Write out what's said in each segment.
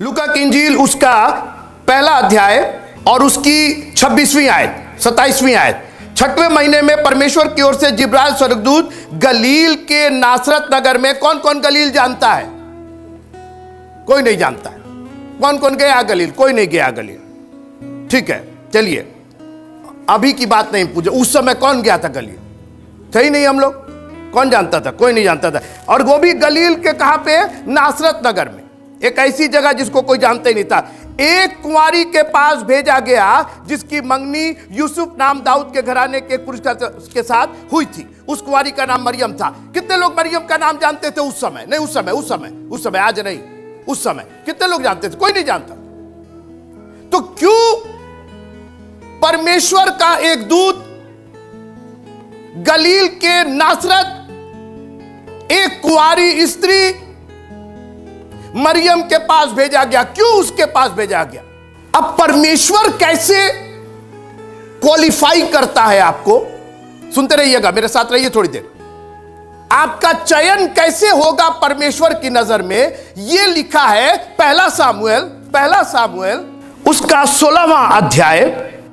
लूका की इंजील उसका पहला अध्याय और उसकी 26वीं आयत 27वीं आयत। 6वें महीने में परमेश्वर की ओर से जिब्राइल स्वर्गदूत गलील के नासरत नगर में, कौन कौन गलील जानता है? कोई नहीं जानता है। कौन कौन गया गलील? कोई नहीं गया गलील। ठीक है, चलिए अभी की बात नहीं पूछे, उस समय कौन गया था गलील? थे ही नहीं हम लोग। कौन जानता था? कोई नहीं जानता था। और वो भी गलील के कहां पे? नासरत नगर में, एक ऐसी जगह जिसको कोई जानता ही नहीं था। एक कुंवारी के पास भेजा गया जिसकी मंगनी यूसुफ नाम दाऊद के घराने के पुरुष के साथ हुई थी। उस कुंवारी का नाम मरियम था। कितने लोग मरियम का नाम जानते थे उस समय? नहीं, उस समय, आज नहीं, उस समय कितने लोग जानते थे? कोई नहीं जानता। तो क्यों परमेश्वर का एक दूत गलील के नासरत एक कुंवारी स्त्री मरियम के पास भेजा गया? क्यों उसके पास भेजा गया? अब परमेश्वर कैसे क्वालिफाई करता है आपको? सुनते रहिएगा, मेरे साथ रहिए थोड़ी देर। आपका चयन कैसे होगा परमेश्वर की नजर में? यह लिखा है पहला सामुएल उसका 16वां अध्याय,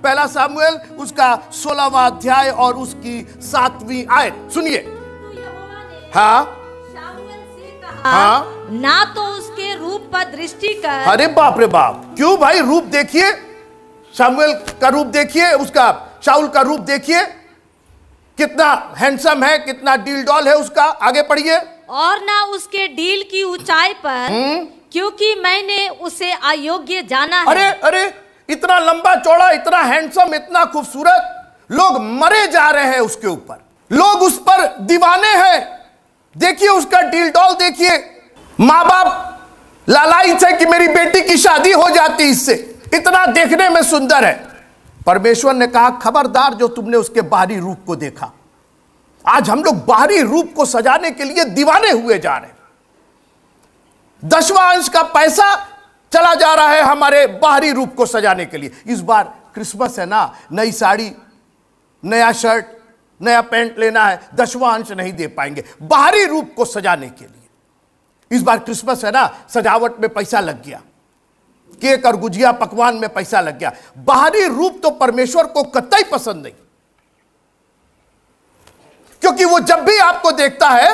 पहला सामुएल उसका 16वां अध्याय और उसकी 7वीं आयत सुनिए। हाँ हाँ, ना तो उसके रूप पर दृष्टि कर। अरे बाप रे बाप, क्यों भाई? रूप देखिए, सामुएल का रूप देखिए, उसका शाऊल का रूप देखिए, कितना हैंडसम है, कितना डील डॉल है उसका। आगे पढ़िए। और ना उसके डील की ऊंचाई पर, क्योंकि मैंने उसे अयोग्य जाना है। अरे अरे, इतना लंबा चौड़ा, इतना हैंडसम, इतना खूबसूरत, लोग मरे जा रहे हैं उसके ऊपर, लोग उस पर दीवाने हैं। देखिए उसका डील डॉल देखिए। माँ बाप लालायित है कि मेरी बेटी की शादी हो जाती इससे, इतना देखने में सुंदर है। परमेश्वर ने कहा खबरदार जो तुमने उसके बाहरी रूप को देखा। आज हम लोग बाहरी रूप को सजाने के लिए दीवाने हुए जा रहे हैं। 10वां अंश का पैसा चला जा रहा है हमारे बाहरी रूप को सजाने के लिए। इस बार क्रिसमस है ना, नई साड़ी, नया शर्ट, नया पैंट लेना है, 10वां अंश नहीं दे पाएंगे बाहरी रूप को सजाने के लिए। इस बार क्रिसमस है ना, सजावट में पैसा लग गया, केक और गुजिया पकवान में पैसा लग गया। बाहरी रूप तो परमेश्वर को कतई पसंद नहीं, क्योंकि वो जब भी आपको देखता है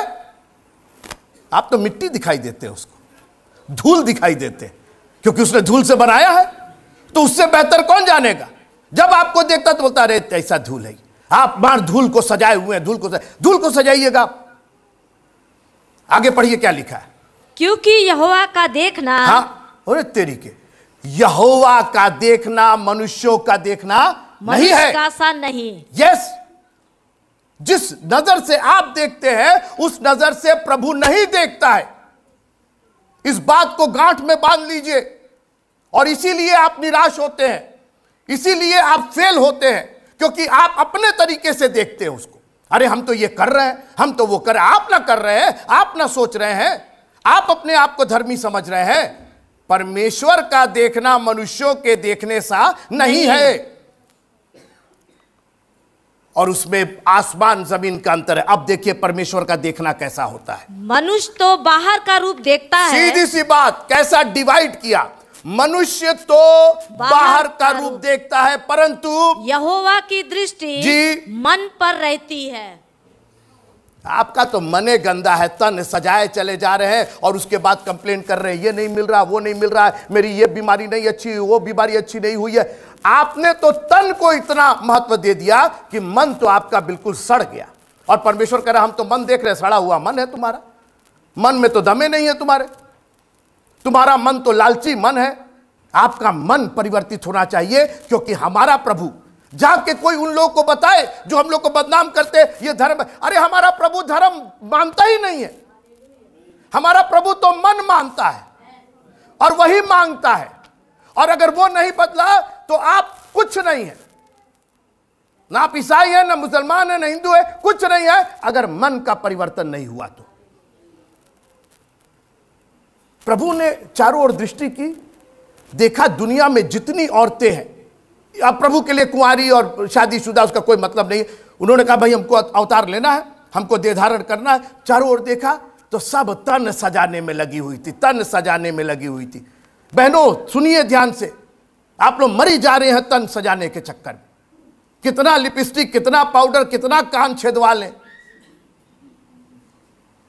आप तो मिट्टी दिखाई देते हैं, उसको धूल दिखाई देते हैं, क्योंकि उसने धूल से बनाया है। तो उससे बेहतर कौन जानेगा? जब आपको देखता तो बोलता अरे ऐसा धूल है, आप बाहर धूल को सजाए हुए हैं, धूल को सजाइएगा। आगे पढ़िए क्या लिखा है। क्योंकि यहोवा का देखना, हाँ, अरे तेरी के, यहोवा का देखना मनुष्यों का देखना नहीं है, का सा नहीं। यस, जिस नजर से आप देखते हैं उस नजर से प्रभु नहीं देखता है। इस बात को गांठ में बांध लीजिए। और इसीलिए आप निराश होते हैं, इसीलिए आप फेल होते हैं, क्योंकि आप अपने तरीके से देखते हैं उसको। अरे हम तो ये कर रहे हैं, हम तो वो कर रहे हैं। आप ना कर रहे हैं, आप ना सोच रहे हैं, आप अपने आप को धर्मी समझ रहे हैं। परमेश्वर का देखना मनुष्यों के देखने सा नहीं है, और उसमें आसमान जमीन का अंतर है। अब देखिए परमेश्वर का देखना कैसा होता है। मनुष्य तो बाहर का रूप देखता है। सीधी सी बात, कैसा डिवाइड किया। मनुष्य तो बाहर का रूप देखता है, परंतु यहोवा की दृष्टि जी मन पर रहती है। आपका तो मने गंदा है, तन सजाए चले जा रहे हैं और उसके बाद कंप्लेन कर रहे हैं ये नहीं मिल रहा, वो नहीं मिल रहा है, मेरी ये बीमारी नहीं अच्छी, वो बीमारी अच्छी नहीं हुई है। आपने तो तन को इतना महत्व दे दिया कि मन तो आपका बिल्कुल सड़ गया। और परमेश्वर कह रहा हम तो मन देख रहे हैं, सड़ा हुआ मन है तुम्हारा, मन में तो दमे नहीं है तुम्हारा मन तो लालची मन है। आपका मन परिवर्तित होना चाहिए, क्योंकि हमारा प्रभु जाके कोई उन लोगों को बताए जो हम लोग को बदनाम करते ये धर्म। अरे हमारा प्रभु धर्म मानता ही नहीं है, हमारा प्रभु तो मन मानता है और वही मांगता है। और अगर वो नहीं बदला तो आप कुछ नहीं है, ना आप ईसाई है, ना मुसलमान है, ना हिंदू है, कुछ नहीं है, अगर मन का परिवर्तन नहीं हुआ तो। प्रभु ने चारों ओर दृष्टि की, देखा दुनिया में जितनी औरतें हैं, अब प्रभु के लिए कुंवारी और शादीशुदा उसका कोई मतलब नहीं। उन्होंने कहा भाई हमको अवतार लेना है, हमको देह धारण करना है। चारों ओर देखा तो सब तन सजाने में लगी हुई थी, तन सजाने में लगी हुई थी। बहनों सुनिए ध्यान से, आप लोग मरी जा रहे हैं तन सजाने के चक्कर में। कितना लिपस्टिक, कितना पाउडर, कितना कान छेदवा लें,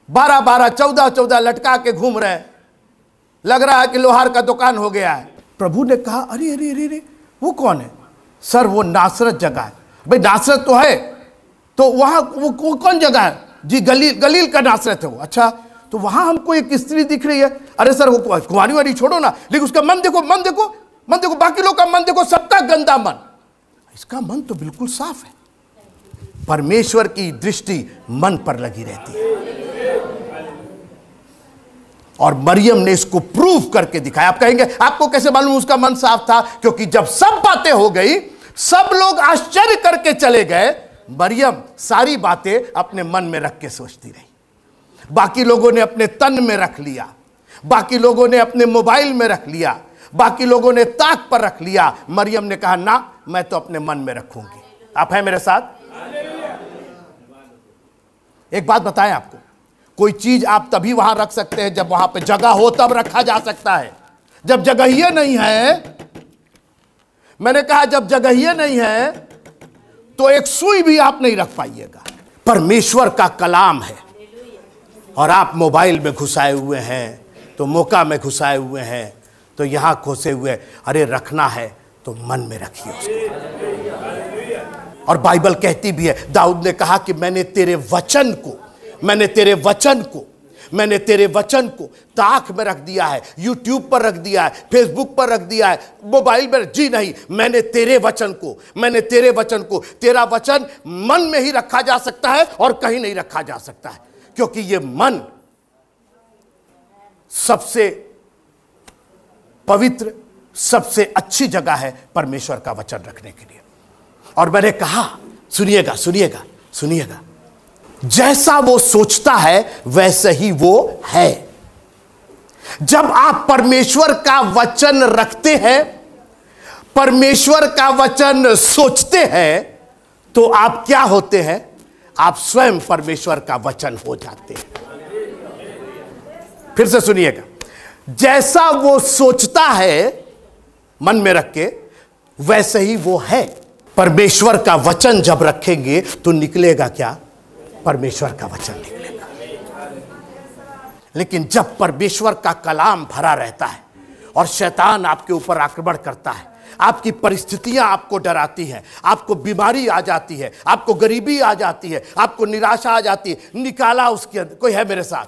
12-12, 14-14 लटका के घूम रहे हैं, लग रहा है कि लोहार का दुकान हो गया है। प्रभु ने कहा अरे अरे अरे अरे वो कौन है? सर वो नासरत जगह है। भाई नासरत तो है, तो वहां वो कौन जगह है? जी गलील का नासरत है वो। अच्छा, तो वहां हमको एक स्त्री दिख रही है। अरे सर वो कुंवारी वारी छोड़ो ना, लेकिन उसका मन देखो, मन देखो, मन देखो, बाकी लोग का मन देखो, सबका गंदा मन, इसका मन तो बिल्कुल साफ है। परमेश्वर की दृष्टि मन पर लगी रहती है, और मरियम ने इसको प्रूव करके दिखाया। आप कहेंगे आपको कैसे मालूम उसका मन साफ था? क्योंकि जब सब बातें हो गई, सब लोग आश्चर्य करके चले गए, मरियम सारी बातें अपने मन में रख के सोचती रही। बाकी लोगों ने अपने तन में रख लिया, बाकी लोगों ने अपने मोबाइल में रख लिया, बाकी लोगों ने ताक पर रख लिया। मरियम ने कहा ना, मैं तो अपने मन में रखूंगी। आप हैं मेरे साथ? एक बात बताएं आपको, कोई चीज आप तभी वहां रख सकते हैं जब वहां पे जगह हो, तब रखा जा सकता है। जब जगह ही नहीं है, मैंने कहा जब जगह ही नहीं है, तो एक सुई भी आप नहीं रख पाइएगा। परमेश्वर का कलाम है और आप मोबाइल में घुसाए हुए हैं, तो मौका में घुसाए हुए हैं, तो यहां घुसे हुए। अरे रखना है तो मन में रखिए उसको। और बाइबल कहती भी है, दाऊद ने कहा कि मैंने तेरे वचन को ताक में रख दिया है, यूट्यूब पर रख दिया है, फेसबुक पर रख दिया है, मोबाइल पर। जी नहीं, मैंने तेरे वचन को, तेरा वचन मन में ही रखा जा सकता है और कहीं नहीं रखा जा सकता है, क्योंकि ये मन सबसे पवित्र, सबसे अच्छी जगह है परमेश्वर का वचन रखने के लिए। और मैंने कहा, सुनिएगा, जैसा वो सोचता है वैसे ही वो है। जब आप परमेश्वर का वचन रखते हैं, परमेश्वर का वचन सोचते हैं, तो आप क्या होते हैं? आप स्वयं परमेश्वर का वचन हो जाते हैं। फिर से सुनिएगा, जैसा वो सोचता है मन में रख के, वैसे ही वो है। परमेश्वर का वचन जब रखेंगे तो निकलेगा क्या? परमेश्वर का वचन निकलेगा। लेकिन जब परमेश्वर का कलाम भरा रहता है और शैतान आपके ऊपर आक्रमण करता है, आपकी परिस्थितियां आपको डराती हैं, आपको बीमारी आ जाती है, आपको गरीबी आ जाती है, आपको निराशा आ जाती है, निकाला उसके अंदर। कोई है मेरे साथ?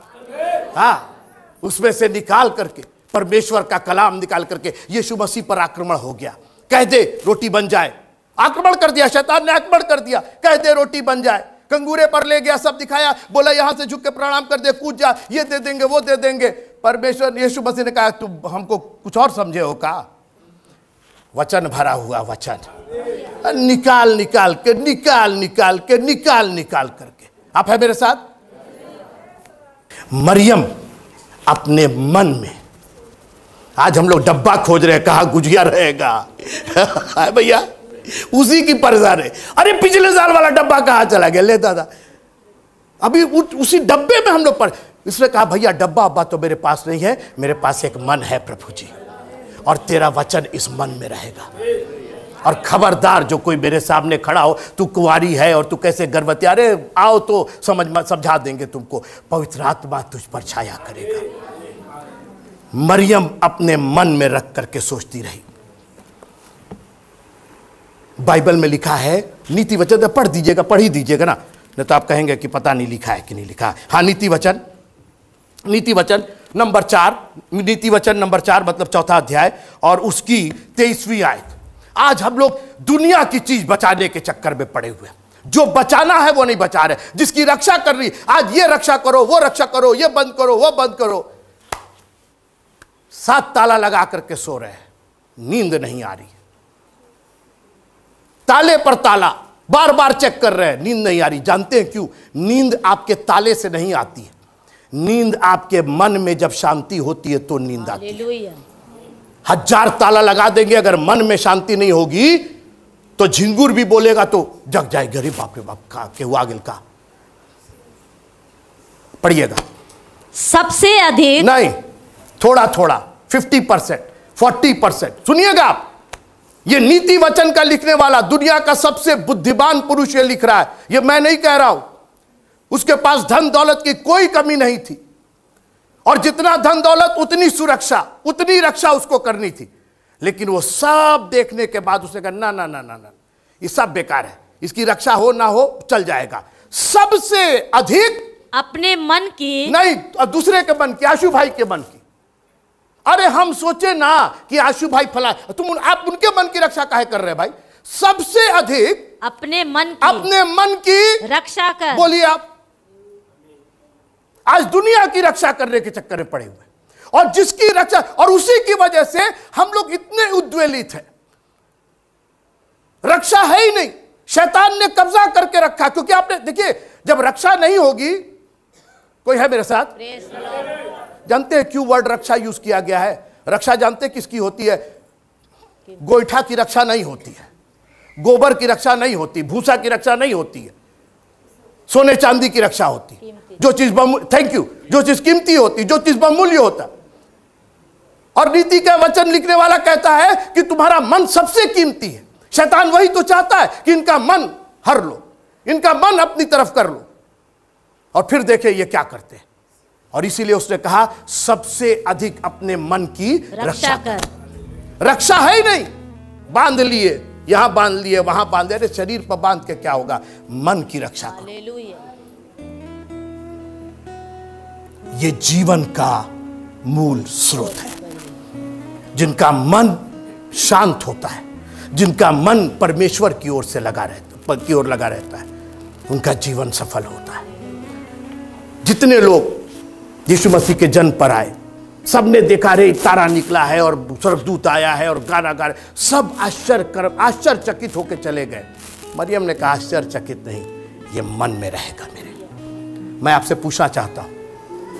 हाँ, उसमें से निकाल करके, परमेश्वर का कलाम निकाल करके यीशु मसीह पर आक्रमण हो गया। कह दे रोटी बन जाए, आक्रमण कर दिया, शैतान ने आक्रमण कर दिया। कह दे रोटी बन जाए, कंगूरे पर ले गया, सब दिखाया, बोला यहां से झुक के प्रणाम कर दे, कूद जा, ये दे देंगे, वो दे देंगे। परमेश्वर यीशु मसीह ने कहा तुम हमको कुछ और समझे हो का? वचन भरा हुआ वचन निकाल करके। आप है मेरे साथ? मरियम अपने मन में, आज हम लोग डब्बा खोज रहे हैं, कहाँ गुजिया रहेगा भैया, उसी की परेशान है। अरे पिछले साल वाला डब्बा कहाँ चला गया? ले दादा, अभी उसी डब्बे में हम लोग पढ़। इसने कहा भैया डब्बा अब्बा तो मेरे पास नहीं है, मेरे पास एक मन है प्रभु जी, और तेरा वचन इस मन में रहेगा। और खबरदार जो कोई मेरे सामने खड़ा हो, तू कुंवारी है और तू कैसे गर्भवती, अरे आओ तो समझा देंगे तुमको, पवित्र आत्मा तुझ पर छाया करेगा। मरियम अपने मन में रख करके सोचती रही। बाइबल में लिखा है, नीति वचन पढ़ ही दीजिएगा ना, नहीं तो आप कहेंगे कि पता नहीं लिखा है कि नहीं लिखा है। हाँ, नीति वचन नंबर 4, नीति वचन नंबर 4 मतलब 4था अध्याय और उसकी 23वीं आयत। आज हम लोग दुनिया की चीज बचाने के चक्कर में पड़े हुए हैं। जो बचाना है वो नहीं बचा रहे, जिसकी रक्षा कर रही, आज ये रक्षा करो, वो रक्षा करो, ये बंद करो, वो बंद करो। 7 ताला लगा करके सो रहे हैं, नींद नहीं आ रही, ताले पर ताला बार बार चेक कर रहे हैं, नींद नहीं आ रही। जानते हैं क्यों? नींद आपके ताले से नहीं आती है, नींद आपके मन में जब शांति होती है तो नींद आती है। 1000 ताला लगा देंगे, अगर मन में शांति नहीं होगी तो झिंगुर भी बोलेगा तो जग जाएगी। अरे बाप रे बाप, के हुआ गिल का। पढ़िएगा। सबसे अधिक नहीं, थोड़ा 50%। 40%। सुनिएगा आप, ये नीति वचन का लिखने वाला दुनिया का सबसे बुद्धिमान पुरुष ये लिख रहा है, ये मैं नहीं कह रहा हूं। उसके पास धन दौलत की कोई कमी नहीं थी, और जितना धन दौलत उतनी सुरक्षा, उतनी रक्षा उसको करनी थी। लेकिन वो सब देखने के बाद उसने कहा ना ना ना ना ना, ये सब बेकार है, इसकी रक्षा हो ना हो चल जाएगा। सबसे अधिक अपने मन की नहीं, दूसरे के मन की, आशु भाई के मन की। अरे हम सोचे ना कि आशु भाई फला, आप उनके मन की रक्षा काहे कर रहे हैं भाई? सबसे अधिक अपने मन की रक्षा कर। बोलिए आप, आज दुनिया की रक्षा करने के चक्कर में पड़े हुए, और जिसकी रक्षा, और उसी की वजह से हम लोग इतने उद्वेलित हैं। रक्षा है ही नहीं, शैतान ने कब्जा करके रखा। क्योंकि आपने देखिए, जब रक्षा नहीं होगी, कोई है मेरे साथ? जानते हैं क्यों वर्ड रक्षा यूज किया गया है? रक्षा जानते किसकी होती है? गोईठा की रक्षा नहीं होती है, गोबर की रक्षा नहीं होती, भूसा की रक्षा नहीं होती है, सोने चांदी की रक्षा होती है। जो चीज थैंक यू, जो चीज कीमती होती, जो चीज बहुमूल्य होता। और नीति का वचन लिखने वाला कहता है कि तुम्हारा मन सबसे कीमती है। शैतान वही तो चाहता है कि इनका मन हर लो, इनका मन अपनी तरफ कर लो, और फिर देखे ये क्या करते हैं। और इसीलिए उसने कहा सबसे अधिक अपने मन की रक्षा कर। रक्षा है ही नहीं, बांध लिए, यहां बांध लिए, वहां बांध लिए, शरीर पर बांध के क्या होगा? मन की रक्षा करो। ये जीवन का मूल स्रोत है। जिनका मन शांत होता है, जिनका मन परमेश्वर की ओर से लगा रहता है, उनका जीवन सफल होता है। जितने लोग यीशु मसीह के जन्म पर आए, सबने देखा रे तारा निकला है और स्वर्गदूत आया है और गाना गा रहे, सब आश्चर्यचकित होकर चले गए। मरियम ने कहा आश्चर्यचकित नहीं, ये मन में रहेगा मेरे। मैं आपसे पूछना चाहता हूं,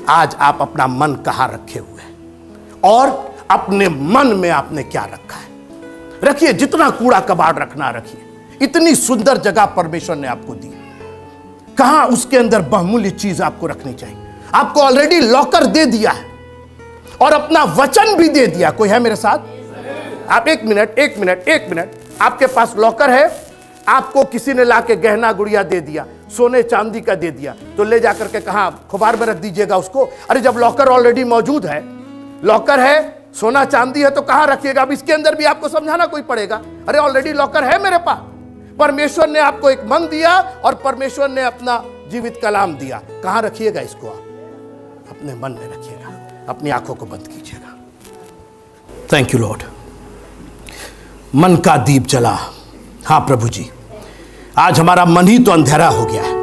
आज आप अपना मन कहां रखे हुए हैं, और अपने मन में आपने क्या रखा है? रखिए, जितना कूड़ा कबाड़ रखना रखिए। इतनी सुंदर जगह परमेश्वर ने आपको दी, कहां उसके अंदर बहुमूल्य चीज आपको रखनी चाहिए? आपको ऑलरेडी लॉकर दे दिया है, और अपना वचन भी दे दिया। कोई है मेरे साथ? आप एक मिनट, आपके पास लॉकर है, आपको किसी ने लाके गहना गुड़िया दे दिया, सोने चांदी का दे दिया, तो ले जाकर के कहां? खुबार में रख दीजिएगा उसको। अरे जब लॉकर ऑलरेडी मौजूद है, लॉकर है, सोना चांदी है, तो कहां रखिएगा? अब इसके अंदर भी आपको समझाना कोई पड़ेगा। अरे ऑलरेडी लॉकर है मेरे पास। परमेश्वर ने आपको एक मन दिया, और परमेश्वर ने अपना जीवित कलाम दिया। कहां रखिएगा इसको? आप अपने मन में रखिएगा, अपनी आंखों को बंद कीजिएगा। Thank you Lord. मन का दीप जला। हाँ प्रभु जी, आज हमारा मन ही तो अंधेरा हो गया है।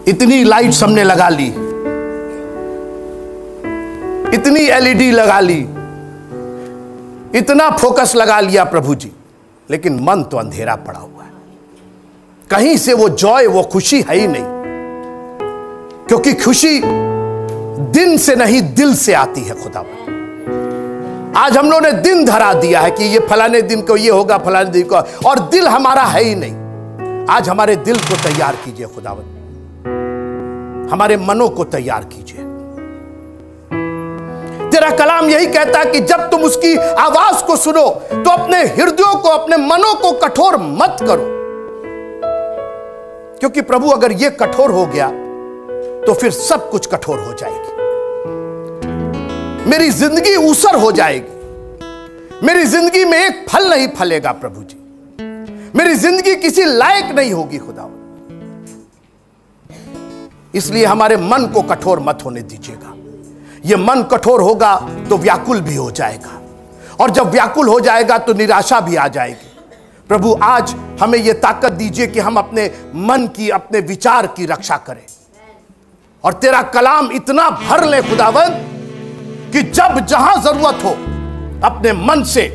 इतनी लाइट्स हमने लगा ली, इतनी एलईडी लगा ली, इतना फोकस लगा लिया प्रभु जी, लेकिन मन तो अंधेरा पड़ा हुआ है। कहीं से वो जॉय, वो खुशी है ही नहीं। क्योंकि खुशी दिन से नहीं, दिल से आती है खुदावन। आज हम लोगों ने दिन धरा दिया है कि ये फलाने दिन को ये होगा, फलाने दिन को, और दिल हमारा है ही नहीं। आज हमारे दिल को तैयार कीजिए खुदावन, हमारे मनों को तैयार कीजिए। तेरा कलाम यही कहता है कि जब तुम उसकी आवाज को सुनो तो अपने हृदयों को, अपने मनों को कठोर मत करो। क्योंकि प्रभु अगर ये कठोर हो गया तो फिर सब कुछ कठोर हो जाएगी। मेरी जिंदगी ऊसर हो जाएगी, मेरी जिंदगी में एक फल नहीं फलेगा प्रभु जी, मेरी जिंदगी किसी लायक नहीं होगी खुदा। इसलिए हमारे मन को कठोर मत होने दीजिएगा। यह मन कठोर होगा तो व्याकुल भी हो जाएगा, और जब व्याकुल हो जाएगा तो निराशा भी आ जाएगी। प्रभु आज हमें यह ताकत दीजिए कि हम अपने मन की, अपने विचार की रक्षा करें, और तेरा कलाम इतना भर ले खुदावंद कि जब जहां जरूरत हो अपने मन से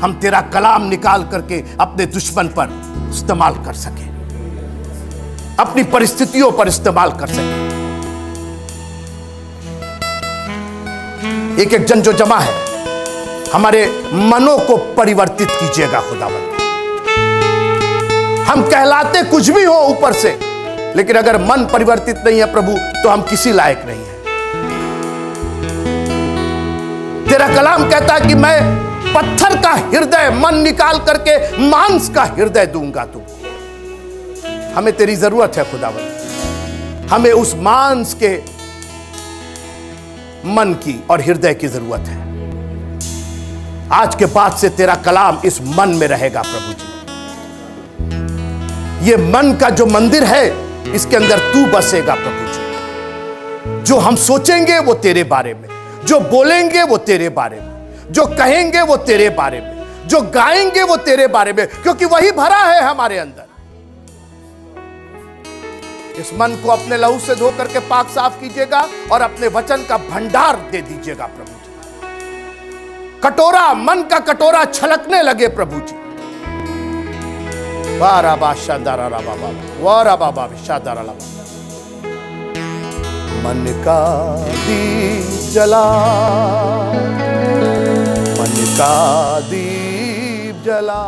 हम तेरा कलाम निकाल करके अपने दुश्मन पर इस्तेमाल कर सके, अपनी परिस्थितियों पर इस्तेमाल कर सके। एक एक जन जो जमा है, हमारे मनों को परिवर्तित कीजिएगा खुदावंद। हम कहलाते कुछ भी हो ऊपर से, लेकिन अगर मन परिवर्तित नहीं है प्रभु तो हम किसी लायक नहीं है। तेरा कलाम कहता है कि मैं पत्थर का हृदय मन निकाल करके मांस का हृदय दूंगा तुमको। हमें तेरी जरूरत है खुदावंद, हमें उस मांस के मन की और हृदय की जरूरत है। आज के बाद से तेरा कलाम इस मन में रहेगा प्रभु जी। ये मन का जो मंदिर है, इसके अंदर तू बसेगा प्रभु जी। जो हम सोचेंगे वो तेरे बारे में, जो बोलेंगे वो तेरे बारे में, जो कहेंगे वो तेरे बारे में, जो गाएंगे वो तेरे बारे में, क्योंकि वही भरा है हमारे अंदर। इस मन को अपने लहू से धो करके पाक साफ कीजिएगा और अपने वचन का भंडार दे दीजिएगा प्रभु जी। कटोरा, मन का कटोरा छलकने लगे प्रभु जी। वारा बा शादारा बाबा, वारा बाबा शादारा बाबा। मन का दीप जला, मन का दीप जला।